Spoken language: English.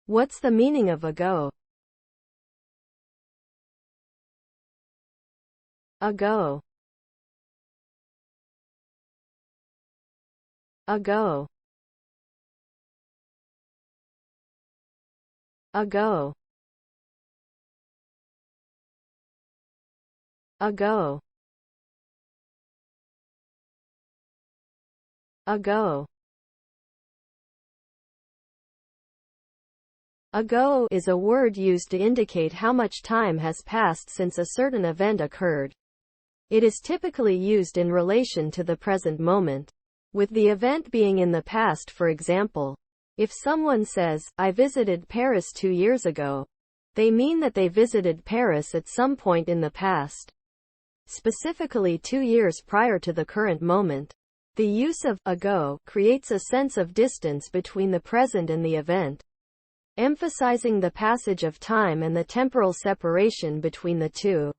What's the meaning of ago? Ago. Ago. Ago. Ago. Ago. Ago is a word used to indicate how much time has passed since a certain event occurred. It is typically used in relation to the present moment, with the event being in the past. For example, if someone says, "I visited Paris 2 years ago," they mean that they visited Paris at some point in the past, specifically 2 years prior to the current moment. The use of ago creates a sense of distance between the present and the event, emphasizing the passage of time and the temporal separation between the two.